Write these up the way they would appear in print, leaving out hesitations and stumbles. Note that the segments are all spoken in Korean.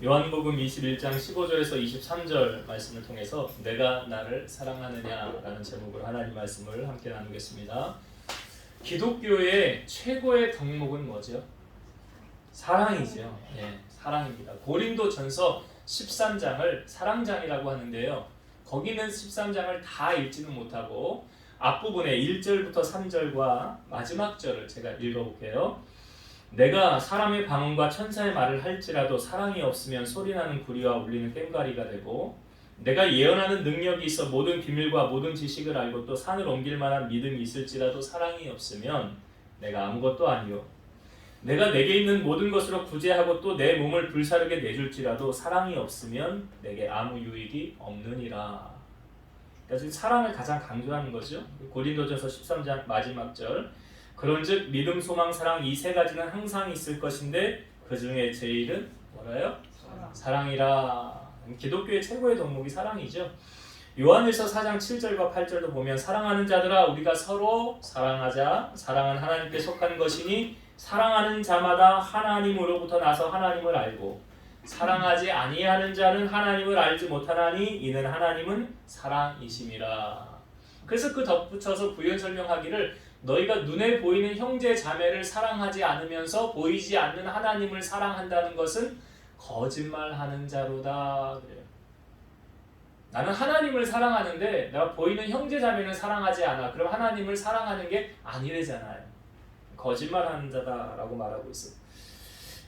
요한복음 21장 15절에서 23절 말씀을 통해서 내가 나를 사랑하느냐라는 제목으로 하나님 말씀을 함께 나누겠습니다. 기독교의 최고의 덕목은 뭐죠? 사랑이죠. 예, 사랑입니다. 고린도전서 13장을 사랑장이라고 하는데요. 거기는 13장을 다 읽지는 못하고 앞부분에 1절부터 3절과 마지막 절을 제가 읽어볼게요. 내가 사람의 방언과 천사의 말을 할지라도 사랑이 없으면 소리나는 구리와 울리는 꽹과리가 되고, 내가 예언하는 능력이 있어 모든 비밀과 모든 지식을 알고 또 산을 옮길 만한 믿음이 있을지라도 사랑이 없으면 내가 아무것도 아니요, 내가 내게 있는 모든 것으로 구제하고 또 내 몸을 불사르게 내줄지라도 사랑이 없으면 내게 아무 유익이 없느니라. 그러니까 지금 사랑을 가장 강조하는 거죠. 고린도전서 13장 마지막 절, 그런즉 믿음, 소망, 사랑 이 세 가지는 항상 있을 것인데 그 중에 제일은 뭐라요? 사랑이라. 기독교의 최고의 덕목이 사랑이죠. 요한일서 4장 7절과 8절도 보면 사랑하는 자들아 우리가 서로 사랑하자. 사랑은 하나님께 속한 것이니 사랑하는 자마다 하나님으로부터 나서 하나님을 알고 사랑하지 아니하는 자는 하나님을 알지 못하나니 이는 하나님은 사랑이심이라. 그래서 그 덧붙여서 부연 설명하기를 너희가 눈에 보이는 형제 자매를 사랑하지 않으면서 보이지 않는 하나님을 사랑한다는 것은 거짓말하는 자로다. 그래요. 나는 하나님을 사랑하는데 내가 보이는 형제 자매는 사랑하지 않아. 그럼 하나님을 사랑하는 게 아니래잖아요. 거짓말하는 자다라고 말하고 있어요.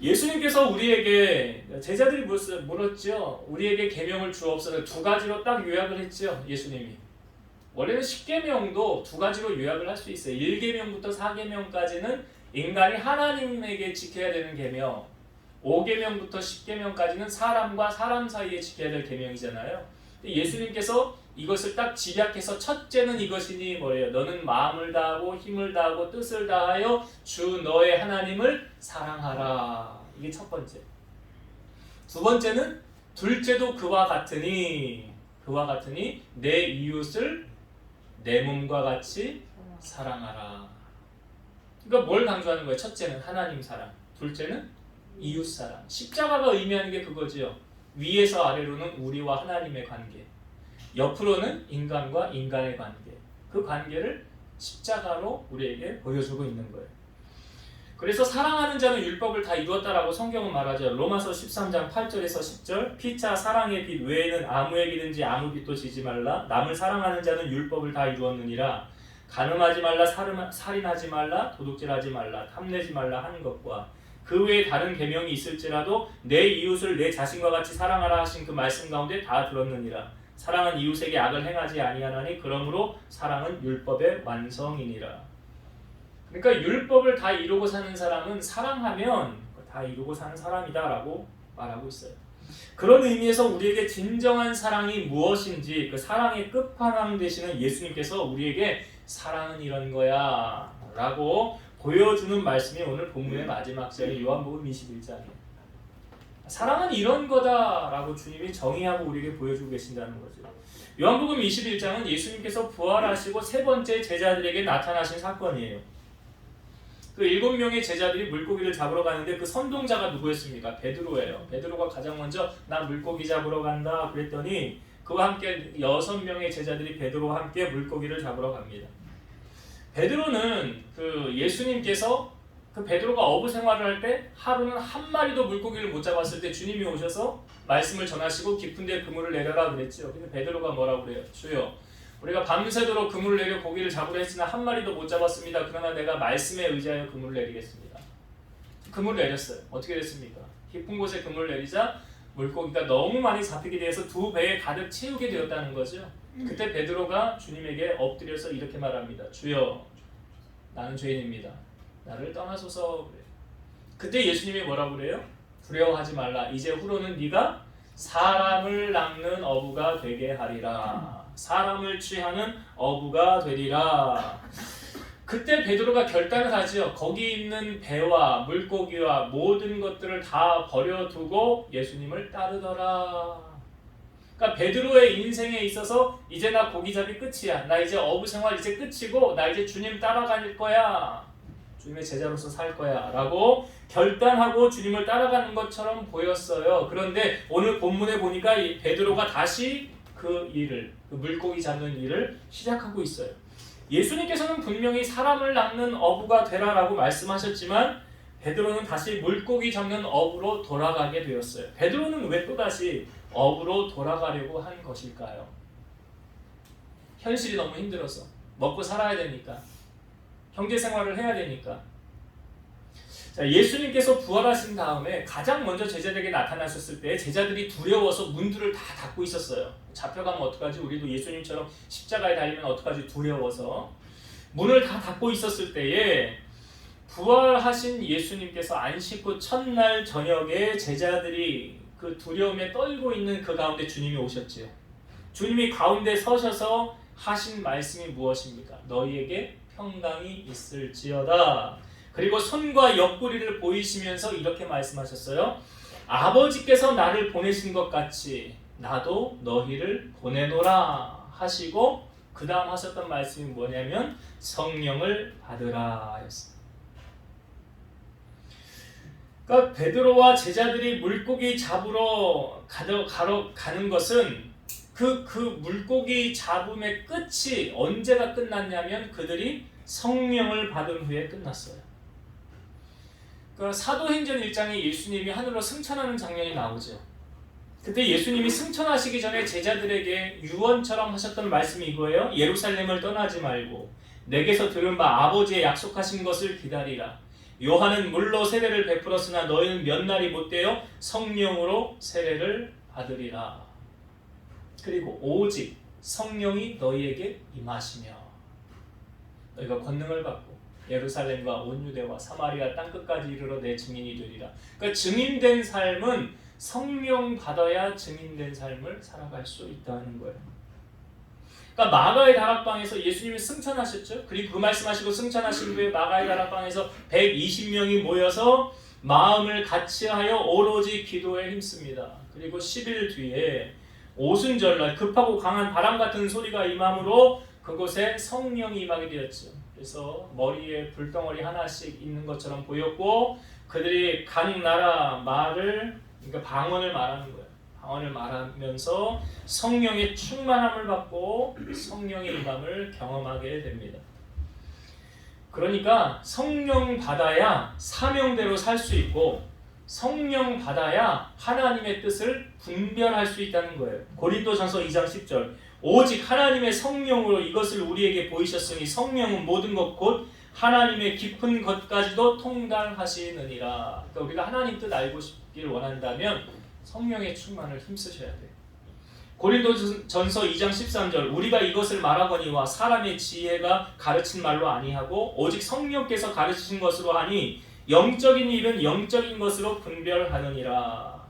예수님께서 우리에게, 제자들이 물었죠. 우리에게 계명을 주옵소서. 두 가지로 딱 요약을 했죠. 예수님이. 원래는 10계명도 두 가지로 요약을 할 수 있어요. 1계명부터 4계명까지는 인간이 하나님에게 지켜야 되는 계명, 5계명부터 10계명까지는 사람과 사람 사이에 지켜야 될 계명이잖아요. 예수님께서 이것을 딱 집약해서 첫째는 이것이니 뭐예요? 너는 마음을 다하고 힘을 다하고 뜻을 다하여 주 너의 하나님을 사랑하라. 이게 첫 번째. 두 번째는 둘째도 그와 같으니 내 이웃을 내 몸과 같이 사랑하라. 그러니까 뭘 강조하는 거예요? 첫째는 하나님 사랑, 둘째는 이웃 사랑. 십자가가 의미하는 게 그거지요. 위에서 아래로는 우리와 하나님의 관계, 옆으로는 인간과 인간의 관계. 그 관계를 십자가로 우리에게 보여주고 있는 거예요. 그래서 사랑하는 자는 율법을 다 이루었다라고 성경은 말하죠. 로마서 13장 8절에서 10절, 피차 사랑의 빛 외에는 아무에게든지 아무 빛도 지지 말라. 남을 사랑하는 자는 율법을 다 이루었느니라. 간음하지 말라, 살인하지 말라, 도둑질하지 말라, 탐내지 말라 하는 것과 그 외에 다른 계명이 있을지라도 내 이웃을 내 자신과 같이 사랑하라 하신 그 말씀 가운데 다 들었느니라. 사랑은 이웃에게 악을 행하지 아니하나니 그러므로 사랑은 율법의 완성이니라. 그러니까 율법을 다 이루고 사는 사람은 사랑하면 다 이루고 사는 사람이다라고 말하고 있어요. 그런 의미에서 우리에게 진정한 사랑이 무엇인지, 그 사랑의 끝판왕 되시는 예수님께서 우리에게 사랑은 이런 거야 라고 보여주는 말씀이 오늘 본문의 마지막 절이 요한복음 21장이에요. 사랑은 이런 거다라고 주님이 정의하고 우리에게 보여주고 계신다는 거죠. 요한복음 21장은 예수님께서 부활하시고 세 번째 제자들에게 나타나신 사건이에요. 그 7명의 제자들이 물고기를 잡으러 가는데 그 선동자가 누구였습니까? 베드로예요. 베드로가 가장 먼저 나 물고기 잡으러 간다 그랬더니 그와 함께 6명의 제자들이 베드로와 함께 물고기를 잡으러 갑니다. 베드로는 그 예수님께서 그 베드로가 어부 생활을 할 때 하루는 한 마리도 물고기를 못 잡았을 때 주님이 오셔서 말씀을 전하시고 깊은 데 그물을 내려라 그랬죠. 근데 베드로가 뭐라고 그래요? 주여, 우리가 밤새도록 그물을 내려 고기를 잡으려 했으나 한 마리도 못 잡았습니다. 그러나 내가 말씀에 의지하여 그물을 내리겠습니다. 그물을 내렸어요. 어떻게 됐습니까? 깊은 곳에 그물을 내리자 물고기가 너무 많이 잡히게 돼서 두 배에 가득 채우게 되었다는 거죠. 그때 베드로가 주님에게 엎드려서 이렇게 말합니다. 주여, 나는 죄인입니다. 나를 떠나소서. 그래요. 그때 예수님이 뭐라고 그래요? 두려워하지 말라. 이제 후로는 네가 사람을 낚는 어부가 되게 하리라. 사람을 취하는 어부가 되리라. 그때 베드로가 결단을 하죠. 거기 있는 배와 물고기와 모든 것들을 다 버려두고 예수님을 따르더라. 그러니까 베드로의 인생에 있어서 이제 나 고기잡이 끝이야. 나 이제 어부 생활 이제 끝이고 나 이제 주님 따라갈 거야. 주님의 제자로서 살 거야 라고 결단하고 주님을 따라가는 것처럼 보였어요. 그런데 오늘 본문에 보니까 이 베드로가 다시 그 물고기 잡는 일을 시작하고 있어요. 예수님께서는 분명히 사람을 낚는 어부가 되라라고 말씀하셨지만 베드로는 다시 물고기 잡는 어부로 돌아가게 되었어요. 베드로는 왜 또다시 어부로 돌아가려고 한 것일까요? 현실이 너무 힘들어서, 먹고 살아야 되니까, 경제 생활을 해야 되니까. 자, 예수님께서 부활하신 다음에 가장 먼저 제자들에게 나타나셨을 때 제자들이 두려워서 문들을 다 닫고 있었어요. 잡혀가면 어떡하지? 우리도 예수님처럼 십자가에 달리면 어떡하지? 두려워서 문을 다 닫고 있었을 때에 부활하신 예수님께서 안식 후 첫날 저녁에 제자들이 그 두려움에 떨고 있는 그 가운데 주님이 오셨지요. 주님이 가운데 서셔서 하신 말씀이 무엇입니까? 너희에게 평강이 있을지어다. 그리고 손과 옆구리를 보이시면서 이렇게 말씀하셨어요. 아버지께서 나를 보내신 것 같이 나도 너희를 보내노라 하시고 그 다음 하셨던 말씀이 뭐냐면 성령을 받으라 였습니다. 그러니까 베드로와 제자들이 물고기 잡으러 가는 것은 그 물고기 잡음의 끝이 언제가 끝났냐면 그들이 성령을 받은 후에 끝났어요. 그러니까 사도행전 1장에 예수님이 하늘로 승천하는 장면이 나오죠. 그때 예수님이 승천하시기 전에 제자들에게 유언처럼 하셨던 말씀이 이거예요. 예루살렘을 떠나지 말고 내게서 들은 바 아버지의 약속하신 것을 기다리라. 요한은 물로 세례를 베풀었으나 너희는 몇 날이 못되어 성령으로 세례를 받으리라. 그리고 오직 성령이 너희에게 임하시며 너희가 권능을 받고 예루살렘과 온 유대와 사마리아 땅끝까지 이르러 내 증인이 되리라. 그러니까 증인된 삶은 성령 받아야 증인된 삶을 살아갈 수 있다는 거예요. 그러니까 마가의 다락방에서 예수님이 승천하셨죠. 그리고 그 말씀하시고 승천하신 후에 마가의 다락방에서 120명이 모여서 마음을 같이하여 오로지 기도에 힘씁니다. 그리고 10일 뒤에 오순절날 급하고 강한 바람 같은 소리가 임함으로 그곳에 성령이 임하게 되었죠. 그래서 머리에 불덩어리 하나씩 있는 것처럼 보였고 그들이 각 나라 말을 그러니까 방언을 말하는 거예요. 방언을 말하면서 성령의 충만함을 받고 성령의 임함을 경험하게 됩니다. 그러니까 성령 받아야 사명대로 살 수 있고 성령 받아야 하나님의 뜻을 분별할 수 있다는 거예요. 고린도전서 2장 10절 오직 하나님의 성령으로 이것을 우리에게 보이셨으니 성령은 모든 것 곧 하나님의 깊은 것까지도 통달하시느니라. 그러니까 우리가 하나님 뜻 알고 싶기를 원한다면 성령의 충만을 힘쓰셔야 돼요. 고린도전서 2장 13절 우리가 이것을 말하거니와 사람의 지혜가 가르친 말로 아니하고 오직 성령께서 가르치신 것으로 하니 영적인 일은 영적인 것으로 분별하느니라.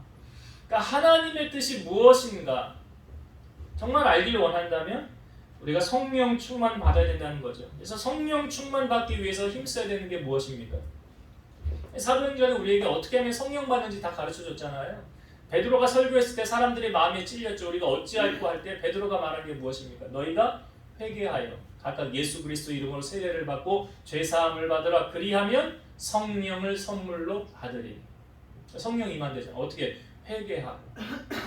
그러니까 하나님의 뜻이 무엇인가 정말 알기를 원한다면 우리가 성령 충만 받아야 된다는 거죠. 그래서 성령 충만 받기 위해서 힘써야 되는 게 무엇입니까? 사도행전은 우리에게 어떻게 하면 성령 받는지 다 가르쳐줬잖아요. 베드로가 설교했을 때 사람들의 마음에 찔렸죠. 우리가 어찌할꼬 할 때 베드로가 말한 게 무엇입니까? 너희가 회개하여 각각 예수 그리스도 이름으로 세례를 받고 죄사함을 받으라. 그리하면 성령을 선물로 받으리. 성령이 임한대잖아요. 어떻게? 회개하고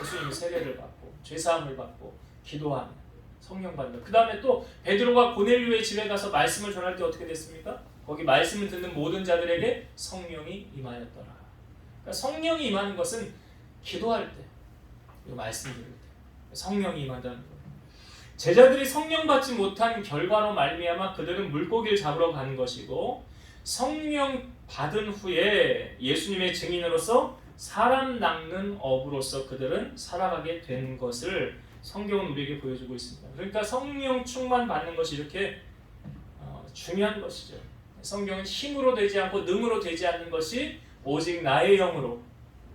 예수님이 세례를 받고 죄사함을 받고 기도하면 성령 받는다. 그 다음에 또 베드로가 고넬료의 집에 가서 말씀을 전할 때 어떻게 됐습니까? 거기 말씀을 듣는 모든 자들에게 성령이 임하였더라. 그러니까 성령이 임하는 것은 기도할 때 그리고 말씀 들을 때 성령이 임한다는 거예요. 제자들이 성령 받지 못한 결과로 말미암아 그들은 물고기를 잡으러 가는 것이고 성령 받은 후에 예수님의 증인으로서 사람 낚는 어부로서 그들은 살아가게 된 것을 성경은 우리에게 보여주고 있습니다. 그러니까 성령 충만 받는 것이 이렇게 중요한 것이죠. 성경은 힘으로 되지 않고 능으로 되지 않는 것이 오직 나의 영으로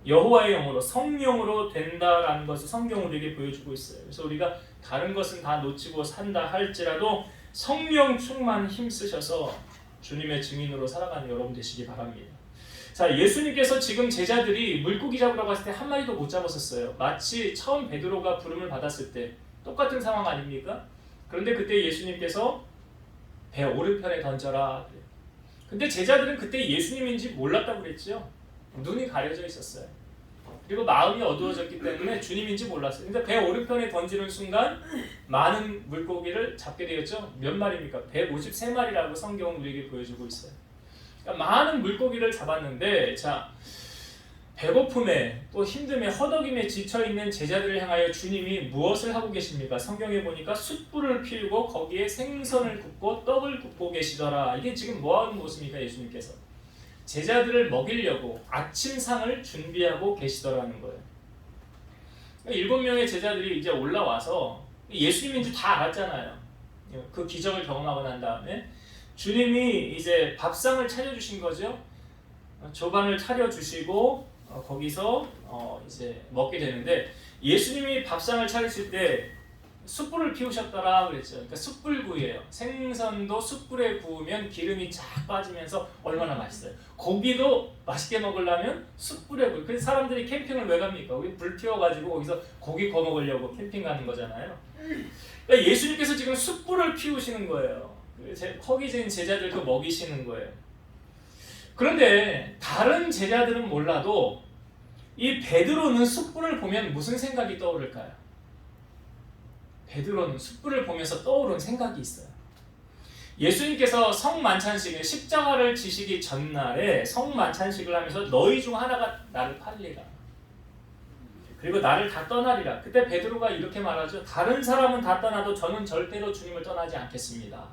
여호와의 영으로 성령으로 된다라는 것을 성경은 우리에게 보여주고 있어요. 그래서 우리가 다른 것은 다 놓치고 산다 할지라도 성령 충만 힘쓰셔서 주님의 증인으로 살아가는 여러분 되시기 바랍니다. 자, 예수님께서 지금 제자들이 물고기 잡으러 갔을 때 한 마리도 못 잡았었어요. 마치 처음 베드로가 부름을 받았을 때 똑같은 상황 아닙니까? 그런데 그때 예수님께서 배 오른편에 던져라. 근데 제자들은 그때 예수님인지 몰랐다고 그랬죠. 눈이 가려져 있었어요. 그리고 마음이 어두워졌기 때문에 주님인지 몰랐어요. 근데 배 오른편에 던지는 순간 많은 물고기를 잡게 되었죠. 몇 마리입니까? 153마리라고 성경은 우리에게 보여주고 있어요. 그러니까 많은 물고기를 잡았는데, 자, 배고픔에 또 힘듦에 허덕임에 지쳐있는 제자들을 향하여 주님이 무엇을 하고 계십니까? 성경에 보니까 숯불을 피우고 거기에 생선을 굽고 떡을 굽고 계시더라. 이게 지금 뭐하는 모습입니까? 예수님께서 제자들을 먹이려고 아침상을 준비하고 계시더라는 거예요. 7명의 제자들이 이제 올라와서 예수님인 줄 다 알았잖아요. 그 기적을 경험하고 난 다음에 주님이 이제 밥상을 차려주신 거죠. 조반을 차려주시고 거기서 이제 먹게 되는데, 예수님이 밥상을 차리실 때 숯불을 피우셨더라 그랬죠. 그러니까 숯불구이예요. 생선도 숯불에 구우면 기름이 쫙 빠지면서 얼마나 맛있어요. 고기도 맛있게 먹으려면 숯불에 구워. 그래서 사람들이 캠핑을 왜 갑니까? 우리 불 피워가지고 거기서 고기 구워 먹으려고 캠핑 가는 거잖아요. 그러니까 예수님께서 지금 숯불을 피우시는 거예요. 허기진 제자들도 먹이시는 거예요. 그런데 다른 제자들은 몰라도 이 베드로는 숯불을 보면 무슨 생각이 떠오를까요? 베드로는 숯불을 보면서 떠오른 생각이 있어요. 예수님께서 성만찬식, 십자가를 지시기 전날에 성만찬식을 하면서 너희 중 하나가 나를 팔리라, 그리고 나를 다 떠나리라. 그때 베드로가 이렇게 말하죠. 다른 사람은 다 떠나도 저는 절대로 주님을 떠나지 않겠습니다.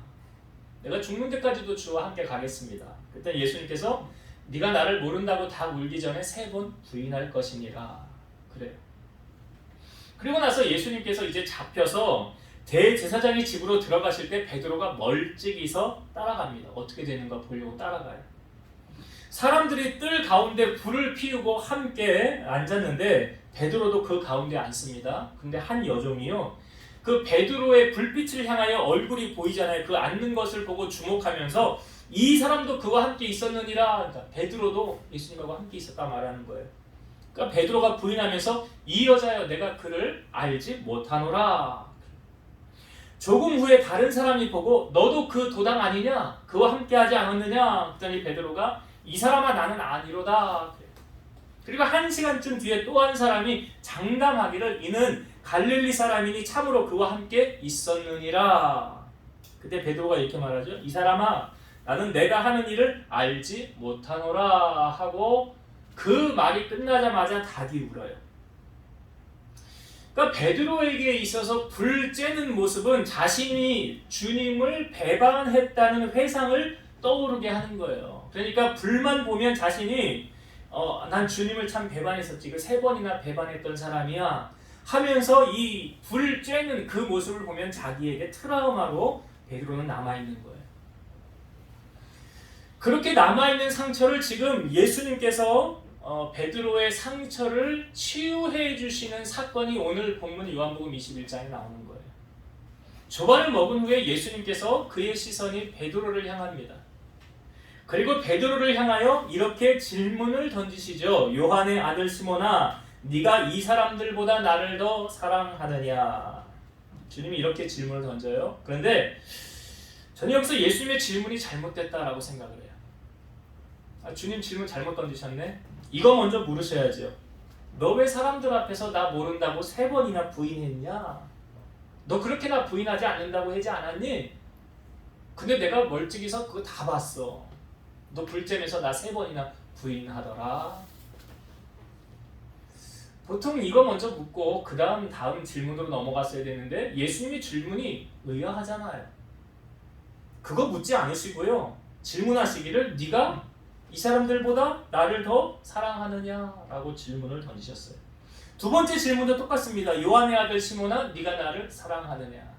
내가 죽는 데까지도 주와 함께 가겠습니다. 그때 예수님께서 네가 나를 모른다고 다 울기 전에 3번 부인할 것이니라 그래요. 그리고 나서 예수님께서 이제 잡혀서 대제사장의 집으로 들어가실 때 베드로가 멀찍이서 따라갑니다. 어떻게 되는가 보려고 따라가요. 사람들이 뜰 가운데 불을 피우고 함께 앉았는데 베드로도 그 가운데 앉습니다. 근데 한 여종이요, 그 베드로의 불빛을 향하여 얼굴이 보이잖아요. 그 앉는 것을 보고 주목하면서 이 사람도 그와 함께 있었느니라. 그러니까 베드로도 예수님하고 함께 있었다 말하는 거예요. 그러니까 베드로가 부인하면서 이 여자여 내가 그를 알지 못하노라. 조금 후에 다른 사람이 보고 너도 그 도당 아니냐? 그와 함께하지 않았느냐? 그랬더니 베드로가 이 사람아 나는 아니로다. 그리고 1시간쯤 뒤에 또 한 사람이 장담하기를 이는 갈릴리 사람이니 참으로 그와 함께 있었느니라. 그때 베드로가 이렇게 말하죠. 이 사람아 나는 내가 하는 일을 알지 못하노라 하고 그 말이 끝나자마자 닭이 울어요. 그러니까 베드로에게 있어서 불 쬐는 모습은 자신이 주님을 배반했다는 회상을 떠오르게 하는 거예요. 그러니까 불만 보면 자신이 난 주님을 참 배반했었지, 그 3번이나 배반했던 사람이야 하면서 이 불 쬐는 그 모습을 보면 자기에게 트라우마로 베드로는 남아있는 거예요. 그렇게 남아있는 상처를 지금 예수님께서 베드로의 상처를 치유해 주시는 사건이 오늘 본문 요한복음 21장에 나오는 거예요. 조반을 먹은 후에 예수님께서 그의 시선이 베드로를 향합니다. 그리고 베드로를 향하여 이렇게 질문을 던지시죠. 요한의 아들 시몬아 네가 이 사람들보다 나를 더 사랑하느냐. 주님이 이렇게 질문을 던져요. 그런데 저는 여기서 예수님의 질문이 잘못됐다라고 생각을 해요. 주님 질문 잘못 던지셨네. 이거 먼저 물으셔야죠. 너 왜 사람들 앞에서 나 모른다고 3번이나 부인했냐? 너 그렇게 나 부인하지 않는다고 하지 않았니? 근데 내가 멀찍이서 그거 다 봤어. 너 불잼에서 나 3번이나 부인하더라. 보통 이거 먼저 묻고 그 다음 질문으로 넘어갔어야 되는데 예수님의 질문이 의아하잖아요. 그거 묻지 않으시고요. 질문하시기를 네가 이 사람들보다 나를 더 사랑하느냐라고 질문을 던지셨어요. 두 번째 질문도 똑같습니다. 요한의 아들 시몬아 네가 나를 사랑하느냐.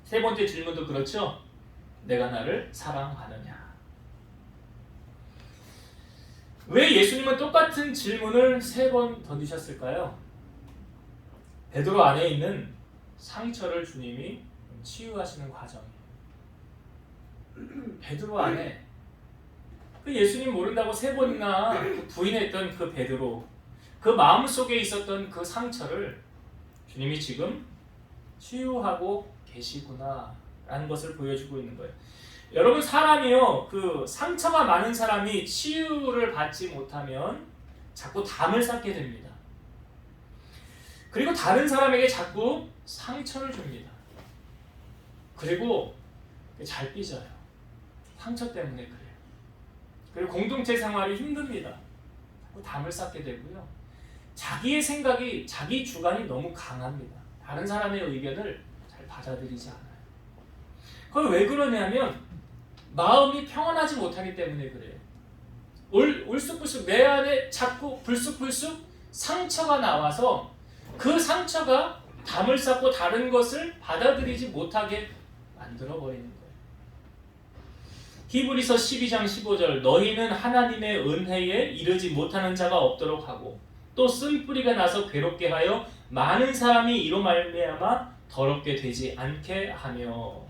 세 번째 질문도 그렇죠. 내가 나를 사랑하느냐. 왜 예수님은 똑같은 질문을 3번 던지셨을까요? 베드로 안에 있는 상처를 주님이 치유하시는 과정이에요. 베드로 안에 그 예수님 모른다고 3번이나 부인했던 그 베드로, 그 마음속에 있었던 그 상처를 주님이 지금 치유하고 계시구나 라는 것을 보여주고 있는 거예요. 여러분 사람이요 그 상처가 많은 사람이 치유를 받지 못하면 자꾸 담을 쌓게 됩니다. 그리고 다른 사람에게 자꾸 상처를 줍니다. 그리고 잘 삐져요. 상처 때문에 그래요. 그리고 공동체 생활이 힘듭니다. 자꾸 담을 쌓게 되고요. 자기의 생각이 자기 주관이 너무 강합니다. 다른 사람의 의견을 잘 받아들이지 않아요. 그건 왜 그러냐면 마음이 평안하지 못하기 때문에 그래요. 울쑥불쑥 내 안에 자꾸 불쑥불쑥 상처가 나와서 그 상처가 담을 쌓고 다른 것을 받아들이지 못하게 만들어버리는 거예요. 히브리서 12장 15절 너희는 하나님의 은혜에 이르지 못하는 자가 없도록 하고 또 쓴뿌리가 나서 괴롭게 하여 많은 사람이 이로 말미암아 더럽게 되지 않게 하며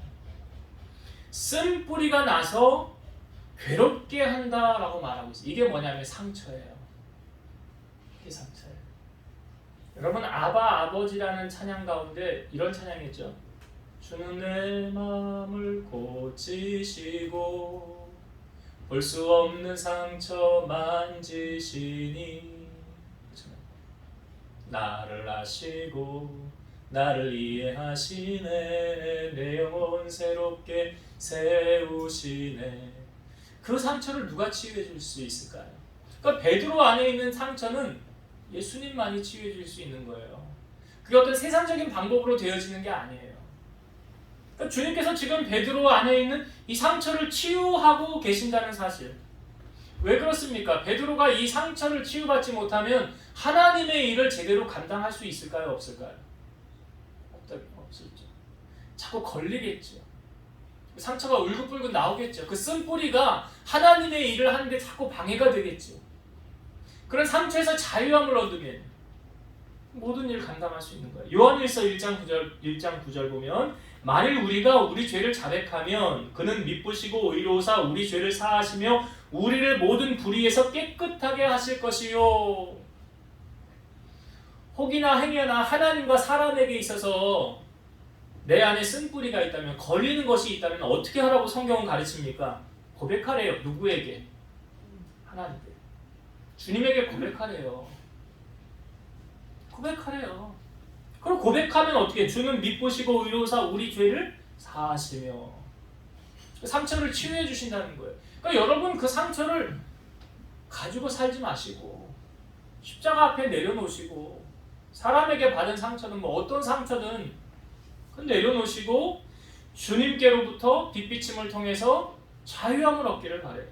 쓴뿌리가 나서 괴롭게 한다라고 말하고 있어요. 이게 뭐냐면 상처예요. 이게 상처예요. 여러분 아버지라는 찬양 가운데 이런 찬양이 있죠. 주는 내 마음을 고치시고 볼 수 없는 상처 만지시니 나를 아시고 나를 이해하시네 내 영혼 새롭게 세우시네. 그 상처를 누가 치유해 줄 수 있을까요? 그러니까 베드로 안에 있는 상처는 예수님만이 치유해 줄 수 있는 거예요. 그게 어떤 세상적인 방법으로 되어지는 게 아니에요. 그러니까 주님께서 지금 베드로 안에 있는 이 상처를 치유하고 계신다는 사실. 왜 그렇습니까? 베드로가 이 상처를 치유받지 못하면 하나님의 일을 제대로 감당할 수 있을까요? 없을까요? 없을죠. 자꾸 걸리겠죠. 상처가 울긋불긋 나오겠죠. 그 쓴뿌리가 하나님의 일을 하는데 자꾸 방해가 되겠죠. 그런 상처에서 자유함을 얻으면 모든 일을 감당할 수 있는 거예요. 요한일서 1장 9절 보면 만일 우리가 우리 죄를 자백하면 그는 미쁘시고 의로우사 우리 죄를 사하시며 우리를 모든 불의에서 깨끗하게 하실 것이요. 혹이나 행여나 하나님과 사람에게 있어서 내 안에 쓴뿌리가 있다면 걸리는 것이 있다면 어떻게 하라고 성경은 가르칩니까? 고백하래요. 누구에게? 하나님께. 주님에게 고백하래요. 고백하래요. 그럼 고백하면 어떻게? 주는 미쁘시고 의로우사 우리 죄를 사하시며 상처를 치유해 주신다는 거예요. 그러니까 여러분 그 상처를 가지고 살지 마시고 십자가 앞에 내려놓으시고 사람에게 받은 상처는 뭐 어떤 상처든 내려놓으시고 주님께로부터 빚비침을 통해서 자유함을 얻기를 바래요.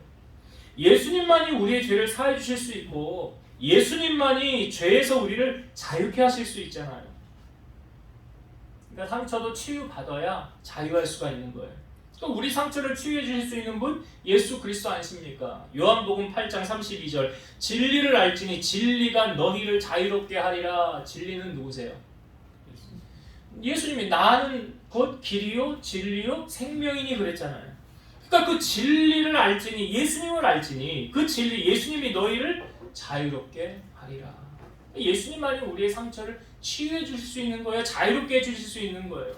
예수님만이 우리의 죄를 사해 주실 수 있고 예수님만이 죄에서 우리를 자유케 하실 수 있잖아요. 그러니까 상처도 치유받아야 자유할 수가 있는 거예요. 또 우리 상처를 치유해 주실 수 있는 분 예수 그리스도 아니십니까? 요한복음 8장 32절 진리를 알지니 진리가 너희를 자유롭게 하리라. 진리는 누구세요? 예수님이 나는 곧 길이요 진리요 생명이니 그랬잖아요. 그러니까 그 진리를 알지니 예수님을 알지니 그 진리 예수님이 너희를 자유롭게 하리라. 예수님만이 우리의 상처를 치유해 주실 수 있는 거예요. 자유롭게 해주실 수 있는 거예요.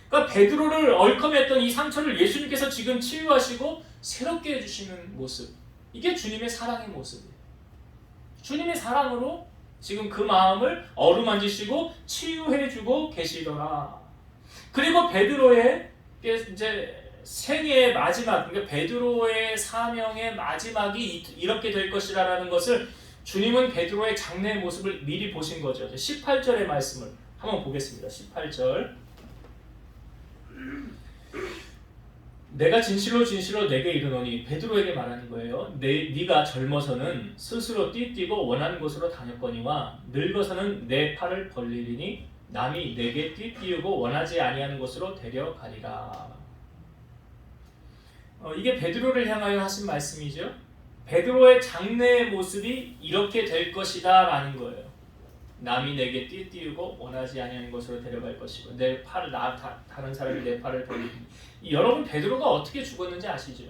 그러니까 베드로를 얼컴했던 이 상처를 예수님께서 지금 치유하시고 새롭게 해주시는 모습, 이게 주님의 사랑의 모습이에요. 주님의 사랑으로 지금 그 마음을 어루만지시고 치유해주고 계시더라. 그리고 베드로의 이제 생애의 마지막, 그러니까 베드로의 사명의 마지막이 이렇게 될 것이라는 것을 주님은 베드로의 장래의 모습을 미리 보신 거죠. 18절의 말씀을 한번 보겠습니다. 18절. 내가 진실로 진실로 내게 이르노니 베드로에게 말하는 거예요. 네가 젊어서는 스스로 띠뛰고 원하는 곳으로 다녔거니와 늙어서는 내 팔을 벌리리니 남이 내게 띠띠우고 원하지 아니하는 곳으로 데려가리라. 이게 베드로를 향하여 하신 말씀이죠. 베드로의 장래의 모습이 이렇게 될 것이다 라는 거예요. 남이 내게 띠띠우고 원하지 아니하는 곳으로 데려갈 것이고 내 팔을 다른 사람이 내 팔을 벌리니. 여러분 베드로가 어떻게 죽었는지 아시죠?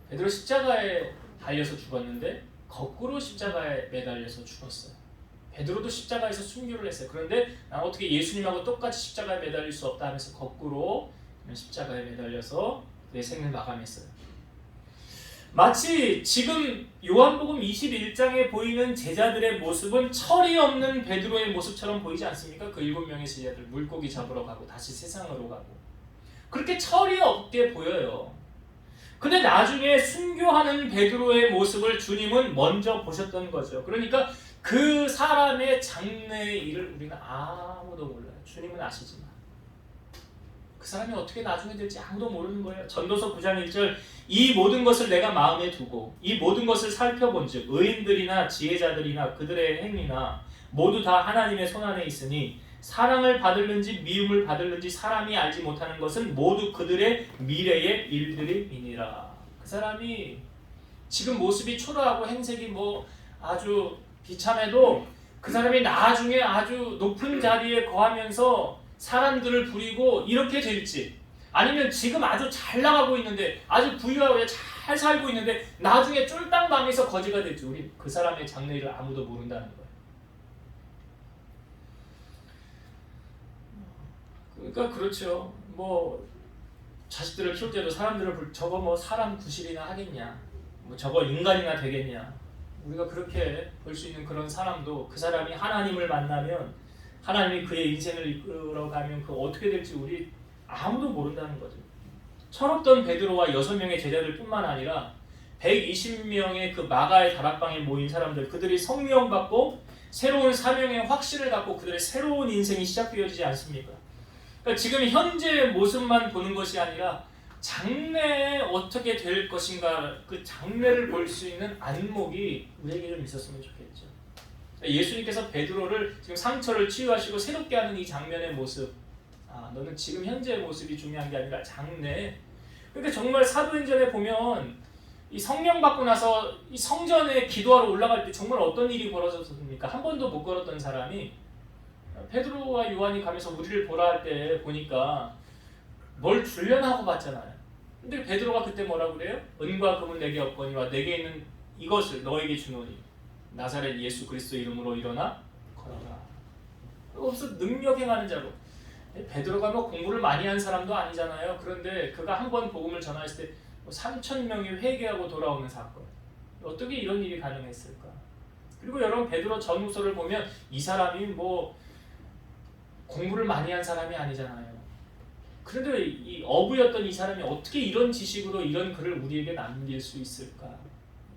베드로 십자가에 달려서 죽었는데 거꾸로 십자가에 매달려서 죽었어요. 베드로도 십자가에서 순교를 했어요. 그런데 나 어떻게 예수님하고 똑같이 십자가에 매달릴 수 없다 하면서 거꾸로 십자가에 매달려서 내 생을 마감했어요. 마치 지금 요한복음 21장에 보이는 제자들의 모습은 철이 없는 베드로의 모습처럼 보이지 않습니까? 그 7명의 제자들 물고기 잡으러 가고 다시 세상으로 가고 그렇게 철이 없게 보여요. 근데 나중에 순교하는 베드로의 모습을 주님은 먼저 보셨던 거죠. 그러니까 그 사람의 장래의 일을 우리는 아무도 몰라요. 주님은 아시지만 그 사람이 어떻게 나중에 될지 아무도 모르는 거예요. 전도서 9장 1절 이 모든 것을 내가 마음에 두고 이 모든 것을 살펴본즉 의인들이나 지혜자들이나 그들의 행위나 모두 다 하나님의 손안에 있으니 사랑을 받을는지 미움을 받을는지 사람이 알지 못하는 것은 모두 그들의 미래의 일들이니라. 그 사람이 지금 모습이 초라하고 행색이 뭐 아주 비참해도 그 사람이 나중에 아주 높은 자리에 거하면서 사람들을 부리고 이렇게 될지 아니면 지금 아주 잘 나가고 있는데 아주 부유하고 잘 살고 있는데 나중에 쫄딱 망해서 거지가 될지 우리 그 사람의 장래를 아무도 모른다는 거예요. 그러니까 그렇죠. 뭐 자식들을 키울 때도 사람들을 저거 뭐 사람 구실이나 하겠냐, 뭐 저거 인간이나 되겠냐. 우리가 그렇게 볼 수 있는 그런 사람도 그 사람이 하나님을 만나면 하나님이 그의 인생을 이끌어가면 그 어떻게 될지 우리 아무도 모른다는 거죠. 철없던 베드로와 6명의 제자들 뿐만 아니라 120명의 그 마가의 다락방에 모인 사람들 그들이 성령 받고 새로운 사명의 확신을 갖고 그들의 새로운 인생이 시작되어지지 않습니까? 그러니까 지금 현재의 모습만 보는 것이 아니라 장래에 어떻게 될 것인가 그 장래를 볼 수 있는 안목이 우리에게 좀 있었으면 좋겠죠. 예수님께서 베드로를 지금 상처를 치유하시고 새롭게 하는 이 장면의 모습, 너는 지금 현재의 모습이 중요한 게 아니라 장래. 그러니까 정말 사도행전에 보면 이 성령 받고 나서 이 성전에 기도하러 올라갈 때 정말 어떤 일이 벌어졌습니까? 한 번도 못 걸었던 사람이 베드로와 요한이 가면서 우리를 보라 할 때 보니까 뭘 주려나고 봤잖아요. 근데 베드로가 그때 뭐라고 그래요? 은과 금은 내게 없거니와 내게 있는 이것을 너에게 주노니 나사렛 예수 그리스도 이름으로 일어나 걸어라. 없어 능력 행하는 자로. 베드로가 뭐 공부를 많이 한 사람도 아니잖아요. 그런데 그가 한 번 복음을 전하였을 때 3,000명이 회개하고 돌아오는 사건. 어떻게 이런 일이 가능했을까? 그리고 여러분 베드로 전후서를 보면 이 사람이 뭐 공부를 많이 한 사람이 아니잖아요. 그런데 이 어부였던 이 사람이 어떻게 이런 지식으로 이런 글을 우리에게 남길 수 있을까?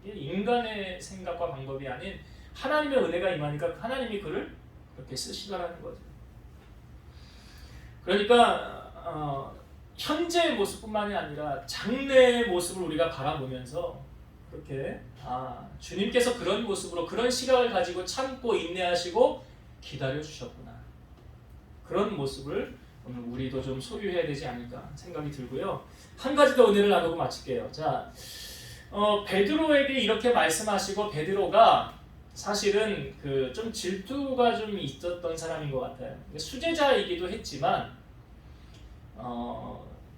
이게 인간의 생각과 방법이 아닌 하나님의 은혜가 임하니까 하나님이 그를 그렇게 쓰시더라는 거죠. 그러니까 현재의 모습뿐만이 아니라 장래의 모습을 우리가 바라보면서 그렇게 주님께서 그런 모습으로 그런 시각을 가지고 참고 인내하시고 기다려주셨구나. 그런 모습을 오늘 우리도 좀 소유해야 되지 않을까 생각이 들고요. 한 가지 더 은혜를 나누고 마칠게요. 자, 베드로에게 이렇게 말씀하시고 베드로가 사실은 그 좀 질투가 좀 있었던 사람인 것 같아요. 수제자이기도 했지만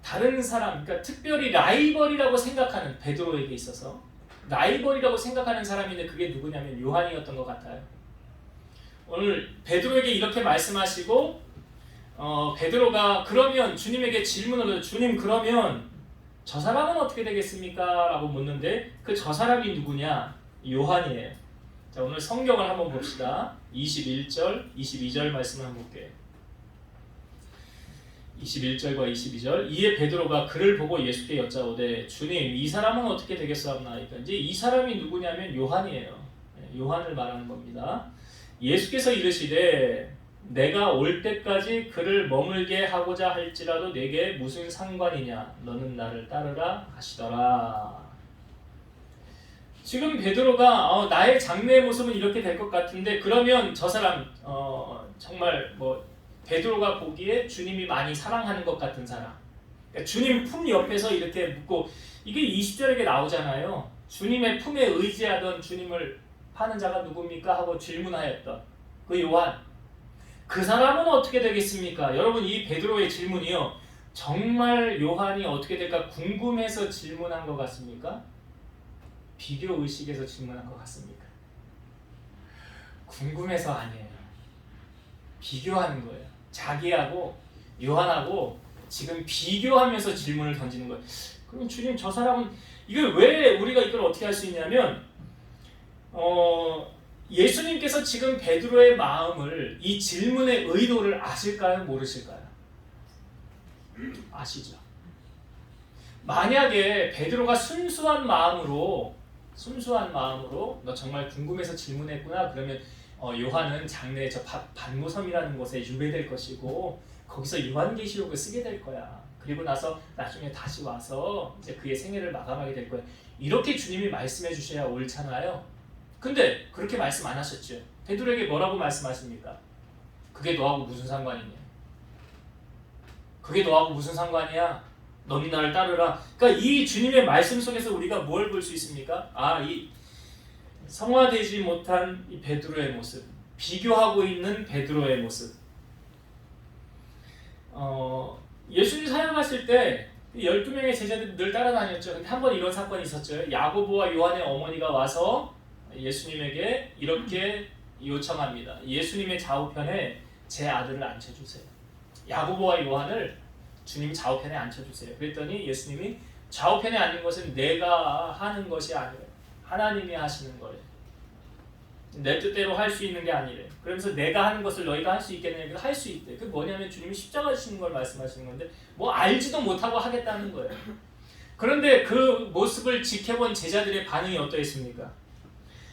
다른 사람, 그러니까 특별히 라이벌이라고 생각하는 베드로에게 있어서 라이벌이라고 생각하는 사람인데 그게 누구냐면 요한이었던 것 같아요. 오늘 베드로에게 이렇게 말씀하시고 베드로가 그러면 주님에게 질문을 해요. 주님 그러면 저 사람은 어떻게 되겠습니까? 라고 묻는데 그 저 사람이 누구냐? 요한이에요. 자, 오늘 성경을 한번 봅시다. 21절, 22절 말씀을 한번 볼게요. 21절과 22절. 이에 베드로가 그를 보고 예수께 여짜오되 주님 이 사람은 어떻게 되겠사옵나이까? 이제 이 사람이 누구냐면 요한이에요. 요한을 말하는 겁니다. 예수께서 이르시되 내가 올 때까지 그를 머물게 하고자 할지라도 내게 무슨 상관이냐? 너는 나를 따르라 하시더라. 지금 베드로가 나의 장래의 모습은 이렇게 될 것 같은데 그러면 저 사람 정말 뭐 베드로가 보기에 주님이 많이 사랑하는 것 같은 사람, 그러니까 주님 품 옆에서 이렇게 묻고 이게 20절에 나오잖아요. 주님의 품에 의지하던 주님을 파는 자가 누굽니까? 하고 질문하였던 그 요한. 그 사람은 어떻게 되겠습니까? 여러분 이 베드로의 질문이요. 정말 요한이 어떻게 될까 궁금해서 질문한 것 같습니까? 비교의식에서 질문한 것 같습니까? 궁금해서 아니에요. 비교하는 거예요. 자기하고 요한하고 지금 비교하면서 질문을 던지는 거예요. 그럼 주님, 저 사람은 이걸 왜 우리가 이걸 어떻게 할 수 있냐면 예수님께서 지금 베드로의 마음을, 이 질문의 의도를 아실까요? 모르실까요? 아시죠? 만약에 베드로가 순수한 마음으로 너 정말 궁금해서 질문했구나, 그러면 요한은 장래에 저 반모섬이라는 곳에 유배될 것이고 거기서 요한계시록을 쓰게 될 거야. 그리고 나서 나중에 다시 와서 이제 그의 생애를 마감하게 될 거야. 이렇게 주님이 말씀해 주셔야 옳잖아요. 근데 그렇게 말씀 안 하셨죠. 베드로에게 뭐라고 말씀하십니까? 그게 너하고 무슨 상관이냐? 그게 너하고 무슨 상관이야? 너희 나를 따르라. 그러니까 이 주님의 말씀 속에서 우리가 뭘 볼 수 있습니까? 이 성화되지 못한 이 베드로의 모습, 비교하고 있는 베드로의 모습. 예수님 사역하실 때 12명의 제자들이 늘 따라다녔죠. 근데 한 번 이런 사건이 있었죠. 야고보와 요한의 어머니가 와서 예수님에게 이렇게 요청합니다. 예수님의 좌우편에 제 아들을 앉혀주세요. 야고보와 요한을 주님 좌우편에 앉혀주세요. 그랬더니 예수님이 좌우편에 앉는 것은 내가 하는 것이 아니에요. 하나님이 하시는 거예요. 내 뜻대로 할 수 있는 게 아니래. 그러면서 내가 하는 것을 너희가 할 수 있겠느냐? 할 수 있대. 그게 뭐냐면 주님이 십자가 지시는 걸 말씀하시는 건데 뭐 알지도 못하고 하겠다는 거예요. 그런데 그 모습을 지켜본 제자들의 반응이 어떠했습니까?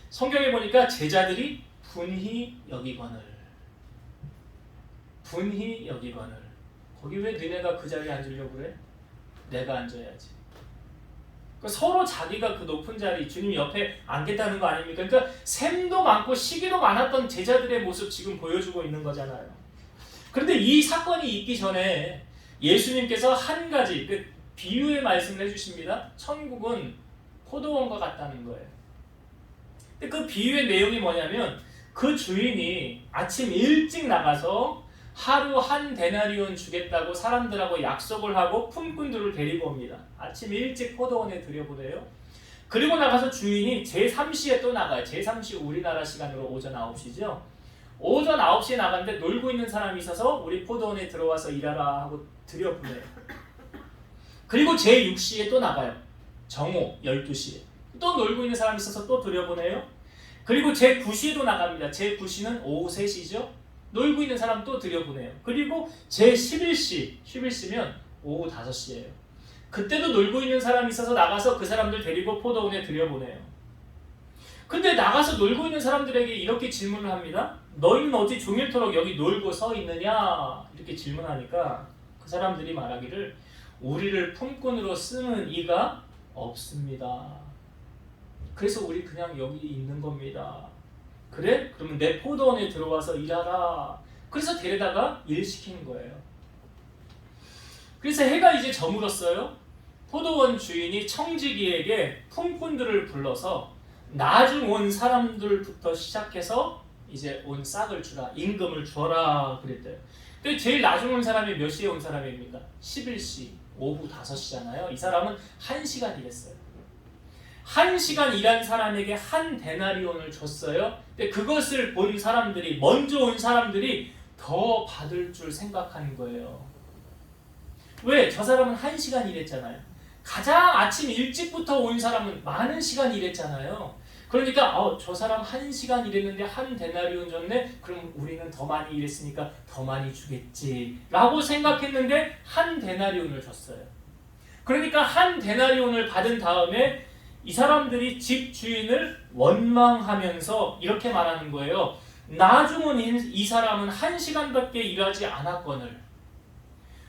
성경에 보니까 제자들이 분히 여기거늘. 거기 왜 너네가 그 자리에 앉으려고 그래? 내가 앉아야지. 서로 자기가 그 높은 자리, 주님 옆에 앉겠다는 거 아닙니까? 그러니까 샘도 많고 시기도 많았던 제자들의 모습 지금 보여주고 있는 거잖아요. 그런데 이 사건이 있기 전에 예수님께서 한 가지 비유의 말씀을 해주십니다. 천국은 포도원과 같다는 거예요. 근데 그 비유의 내용이 뭐냐면 그 주인이 아침 일찍 나가서 하루 한 데나리온 주겠다고 사람들하고 약속을 하고 품꾼들을 데리고 옵니다. 아침 일찍 포도원에 들여보내요. 그리고 나가서 주인이 제3시에 또 나가요. 제3시 우리나라 시간으로 오전 9시죠. 오전 9시에 나갔는데 놀고 있는 사람이 있어서 우리 포도원에 들어와서 일하라 하고 들여보내요. 그리고 제6시에 또 나가요. 정오 12시에. 또 놀고 있는 사람이 있어서 또 들여보내요. 그리고 제9시에도 나갑니다. 제9시는 오후 3시죠. 놀고 있는 사람 또 들여보내요. 그리고 제11시면 오후 5시예요. 그때도 놀고 있는 사람이 있어서 나가서 그 사람들 데리고 포도원에 들여보내요. 근데 나가서 놀고 있는 사람들에게 이렇게 질문을 합니다. 너희는 어찌 종일토록 여기 놀고 서 있느냐? 이렇게 질문하니까 그 사람들이 말하기를 우리를 품꾼으로 쓰는 이가 없습니다. 그래서 우리 그냥 여기 있는 겁니다. 그래? 그러면 내 포도원에 들어와서 일하라. 그래서 데려다가 일 시키는 거예요. 그래서 해가 이제 저물었어요. 포도원 주인이 청지기에게 품꾼들을 불러서 나중 온 사람들부터 시작해서 이제 온 싹을 주라, 임금을 주어라 그랬대요. 근데 제일 나중 온 사람이 몇 시에 온 사람입니까? 11시, 오후 5시잖아요. 이 사람은 1시간 일했어요. 1시간 일한 사람에게 한 데나리온을 줬어요. 근데 그것을 본 사람들이, 먼저 온 사람들이 더 받을 줄 생각하는 거예요. 왜? 저 사람은 1시간 일했잖아요. 가장 아침 일찍부터 온 사람은 많은 시간 일했잖아요. 그러니까 저 사람 1시간 일했는데 한 데나리온 줬네? 그럼 우리는 더 많이 일했으니까 더 많이 주겠지 라고 생각했는데 한 데나리온을 줬어요. 그러니까 한 데나리온을 받은 다음에 이 사람들이 집 주인을 원망하면서 이렇게 말하는 거예요. 나중은 이 사람은 1시간밖에 일하지 않았거늘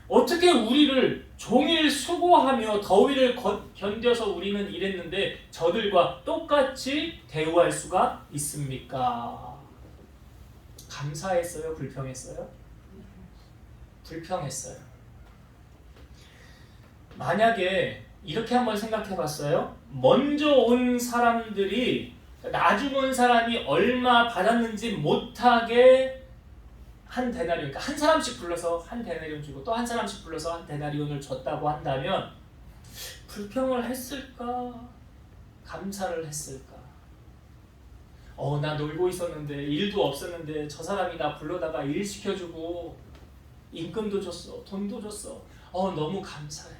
어떻게 우리를 종일 수고하며 더위를 견뎌서 우리는 일했는데 저들과 똑같이 대우할 수가 있습니까? 감사했어요? 불평했어요? 불평했어요. 만약에 이렇게 한번 생각해 봤어요? 먼저 온 사람들이 나중 온 사람이 얼마 받았는지 못하게 한 데나리온, 그러니까 한 사람씩 불러서 한 데나리온 주고 또 한 사람씩 불러서 한 데나리온을 줬다고 한다면 불평을 했을까? 감사를 했을까? 나 놀고 있었는데 일도 없었는데 저 사람이 나 불러다가 일 시켜주고 임금도 줬어, 돈도 줬어. 너무 감사해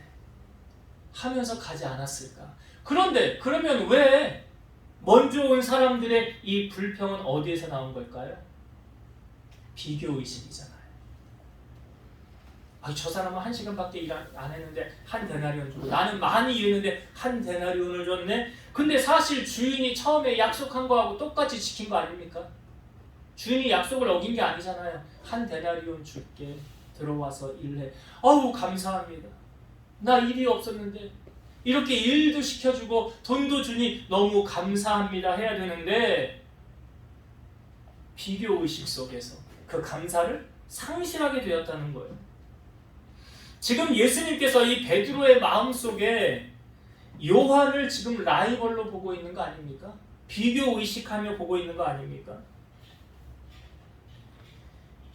하면서 가지 않았을까? 그런데 그러면 왜 먼저 온 사람들의 이 불평은 어디에서 나온 걸까요? 비교의식이잖아요. 저 사람은 1시간밖에 일 안 했는데 한 데나리온 주고, 나는 많이 일했는데 한 데나리온을 줬네. 근데 사실 주인이 처음에 약속한 거하고 똑같이 지킨 거 아닙니까? 주인이 약속을 어긴 게 아니잖아요. 한 데나리온 줄게, 들어와서 일해. 감사합니다. 나 일이 없었는데 이렇게 일도 시켜주고 돈도 주니 너무 감사합니다 해야 되는데, 비교의식 속에서 그 감사를 상실하게 되었다는 거예요. 지금 예수님께서 이 베드로의 마음속에 요한을 지금 라이벌로 보고 있는 거 아닙니까? 비교의식하며 보고 있는 거 아닙니까?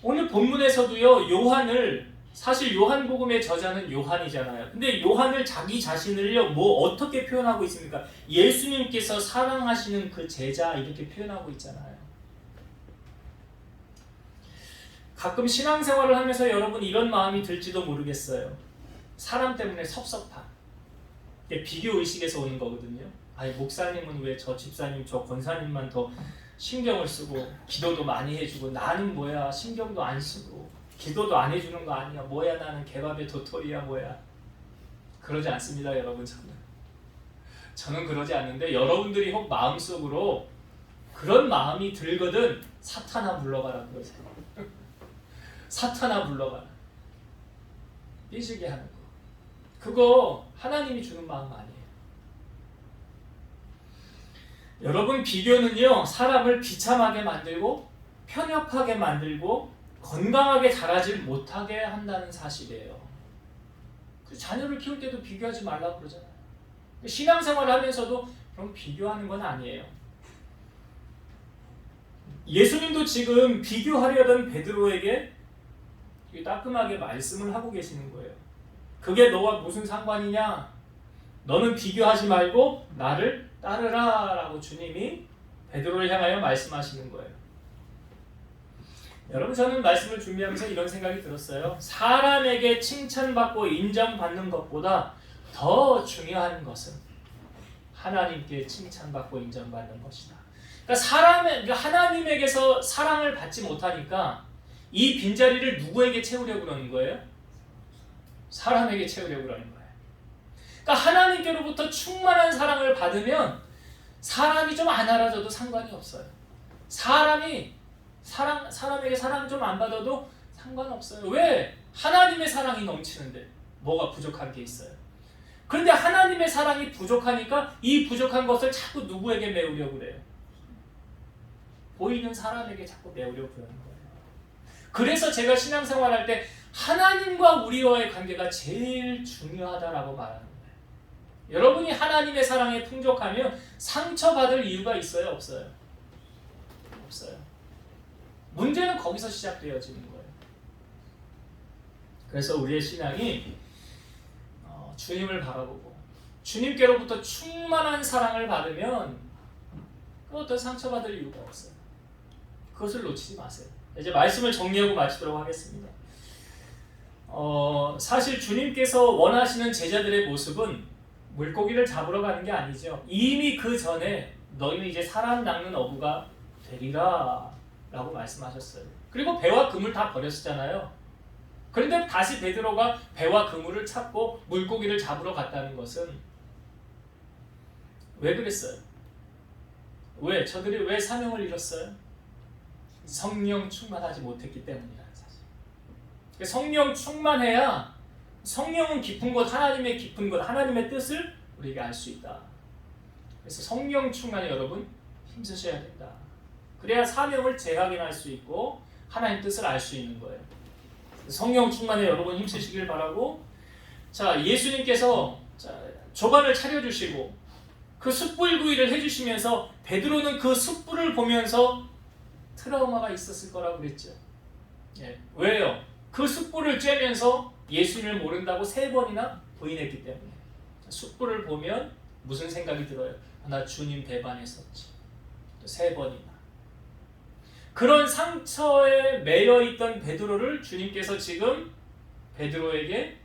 오늘 본문에서도요, 요한을, 사실 요한복음의 저자는 요한이잖아요. 근데 요한을 자기 자신을요, 어떻게 표현하고 있습니까? 예수님께서 사랑하시는 그 제자, 이렇게 표현하고 있잖아요. 가끔 신앙생활을 하면서 여러분 이런 마음이 들지도 모르겠어요. 사람 때문에 섭섭함. 이게 비교의식에서 오는 거거든요. 목사님은 왜 저 집사님, 저 권사님만 더 신경을 쓰고 기도도 많이 해주고, 나는 뭐야, 신경도 안 쓰고 기도도 안 해주는 거 아니야, 뭐야, 나는 개밥의 도토리야, 뭐야. 그러지 않습니다, 여러분. 저는 그러지 않는데, 여러분들이 혹 마음속으로 그런 마음이 들거든 사탄아 물러가라 그러세요. 사탄아 물러가라. 삐지게 하는 거. 그거 하나님이 주는 마음 아니에요. 여러분, 비교는요, 사람을 비참하게 만들고 편협하게 만들고 건강하게 자라질 못하게 한다는 사실이에요. 자녀를 키울 때도 비교하지 말라고 그러잖아요. 신앙생활을 하면서도 그럼 비교하는 건 아니에요. 예수님도 지금 비교하려던 베드로에게 따끔하게 말씀을 하고 계시는 거예요. 그게 너와 무슨 상관이냐? 너는 비교하지 말고 나를 따르라 라고 주님이 베드로를 향하여 말씀하시는 거예요. 여러분, 저는 말씀을 준비하면서 이런 생각이 들었어요. 사람에게 칭찬받고 인정받는 것보다 더 중요한 것은 하나님께 칭찬받고 인정받는 것이다. 그러니까 하나님에게서 사랑을 받지 못하니까 이 빈자리를 누구에게 채우려고 그러는 거예요? 사람에게 채우려고 그러는 거예요. 그러니까 하나님께로부터 충만한 사랑을 받으면 사람이 좀 안 알아줘도 상관이 없어요. 사람에게 사랑 좀 안 받아도 상관없어요. 왜? 하나님의 사랑이 넘치는데 뭐가 부족한 게 있어요. 그런데 하나님의 사랑이 부족하니까 이 부족한 것을 자꾸 누구에게 메우려고 그래요? 보이는 사람에게 자꾸 메우려고 그러는 거예요. 그래서 제가 신앙생활할 때 하나님과 우리와의 관계가 제일 중요하다라고 말하는 거예요. 여러분이 하나님의 사랑에 풍족하면 상처받을 이유가 있어요? 없어요? 없어요. 문제는 거기서 시작되어지는 거예요. 그래서 우리의 신앙이 주님을 바라보고 주님께로부터 충만한 사랑을 받으면 어떤 상처받을 이유가 없어요. 그것을 놓치지 마세요. 이제 말씀을 정리하고 마치도록 하겠습니다. 사실 주님께서 원하시는 제자들의 모습은 물고기를 잡으러 가는 게 아니죠. 이미 그 전에 너희는 이제 사람 낚는 어부가 되리라 라고 말씀하셨어요. 그리고 배와 그물 다 버렸잖아요. 그런데 다시 베드로가 배와 그물을 찾고 물고기를 잡으러 갔다는 것은 왜 그랬어요? 왜? 저들이 왜 사명을 잃었어요? 성령 충만하지 못했기 때문이라는 사실. 성령 충만해야, 성령은 깊은 것, 하나님의 깊은 것, 하나님의 뜻을 우리가 알 수 있다. 그래서 성령 충만에 여러분 힘쓰셔야 된다. 그래야 사명을 재확인할 수 있고 하나님 뜻을 알 수 있는 거예요. 성령 충만에 여러분 힘쓰시길 바라고, 자, 예수님께서 조반을 차려주시고 그 숯불구이를 해주시면서 베드로는 그 숯불을 보면서 트라우마가 있었을 거라고 그랬죠. 왜요? 그 숯불을 쬐면서 예수님을 모른다고 3번이나 부인했기 때문에. 숯불을 보면 무슨 생각이 들어요? 나 주님 배반했었지. 또 3번이나. 그런 상처에 매여 있던 베드로를 주님께서 지금 베드로에게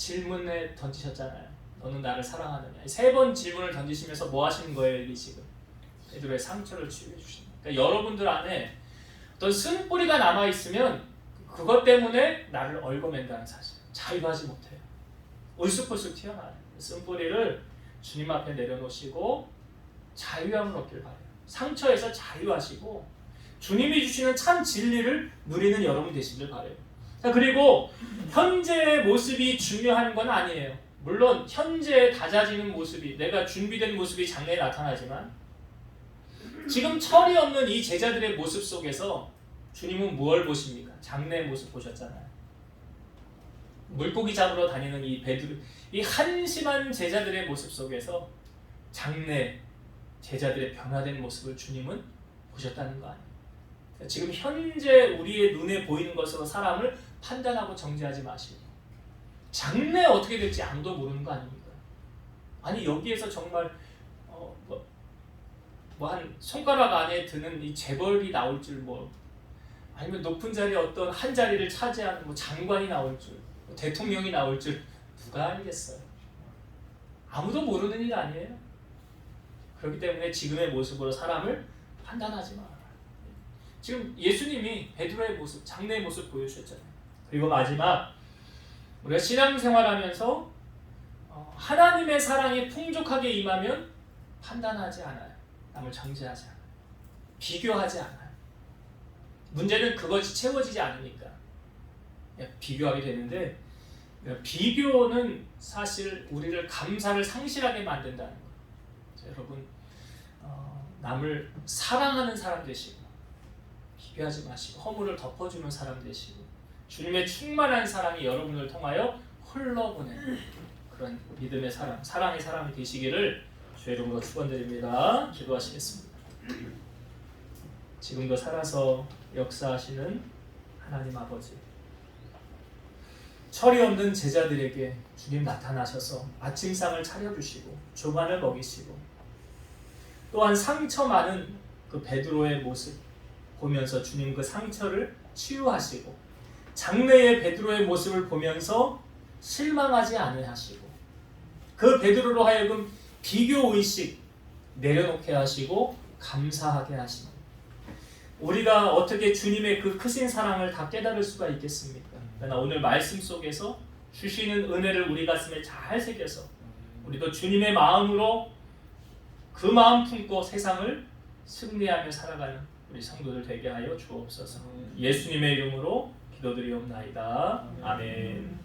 질문에 던지셨잖아요. 너는 나를 사랑하느냐. 3번 질문을 던지시면서 뭐 하시는 거예요? 이 지금 베드로의 상처를 치유해 주시는 거예요. 그러니까 여러분들 안에 어떤 쓴뿌리가 남아있으면 그것 때문에 나를 얽어맨다는 사실, 자유하지 못해요. 울쑥불쑥 튀어나와요. 쓴뿌리를 주님 앞에 내려놓으시고 자유함을 얻길 바래요. 상처에서 자유하시고 주님이 주시는 참 진리를 누리는 여러분 되시길 바래요. 자, 그리고 현재의 모습이 중요한 건 아니에요. 물론 현재 다져지는 모습이, 내가 준비된 모습이 장래에 나타나지만 지금 철이 없는 이 제자들의 모습 속에서 주님은 무엇을 보십니까? 장래의 모습 보셨잖아요. 물고기 잡으러 다니는 이 베드로, 이 한심한 제자들의 모습 속에서 장래 제자들의 변화된 모습을 주님은 보셨다는 거 아니에요. 지금 현재 우리의 눈에 보이는 것으로 사람을 판단하고 정죄하지 마시고 장래 어떻게 될지 아무도 모르는 거 아닙니까? 아니 여기에서 정말 한 손가락 안에 드는 이 재벌이 나올 줄, 아니면 높은 자리에 어떤 한 자리를 차지하는 장관이 나올 줄, 대통령이 나올 줄 누가 알겠어요? 아무도 모르는 일 아니에요? 그렇기 때문에 지금의 모습으로 사람을 판단하지 마. 지금 예수님이 베드로의 모습, 장래의 모습 보여주셨잖아요. 그리고 마지막, 우리가 신앙생활하면서 하나님의 사랑이 풍족하게 임하면 판단하지 않아요. 남을 정죄하지 않아요. 비교하지 않아요. 문제는 그것이 채워지지 않으니까 비교하게 되는데, 비교는 사실 우리를 감사를 상실하게 만든다는 거예요. 여러분, 남을 사랑하는 사람 되시고 비교하지 마시고 허물을 덮어주는 사람 되시고 주님의 충만한 사랑이 여러분을 통하여 흘러보내는 그런 믿음의 사람, 사랑의 사람이 되시기를 주의 이름으로 축원드립니다. 기도하시겠습니다. 지금도 살아서 역사하시는 하나님 아버지, 철이 없는 제자들에게 주님 나타나셔서 아침상을 차려주시고 조반을 먹이시고 또한 상처 많은 그 베드로의 모습 보면서 주님 그 상처를 치유하시고 장래의 베드로의 모습을 보면서 실망하지 않으시고 그 베드로로 하여금 비교의식 내려놓게 하시고 감사하게 하시는, 우리가 어떻게 주님의 그 크신 사랑을 다 깨달을 수가 있겠습니까? 그러나 오늘 말씀 속에서 주시는 은혜를 우리 가슴에 잘 새겨서 우리도 주님의 마음으로 그 마음 품고 세상을 승리하며 살아가는 우리 성도들 되게 하여 주옵소서. 예수님의 이름으로 기도드리옵나이다. 아멘.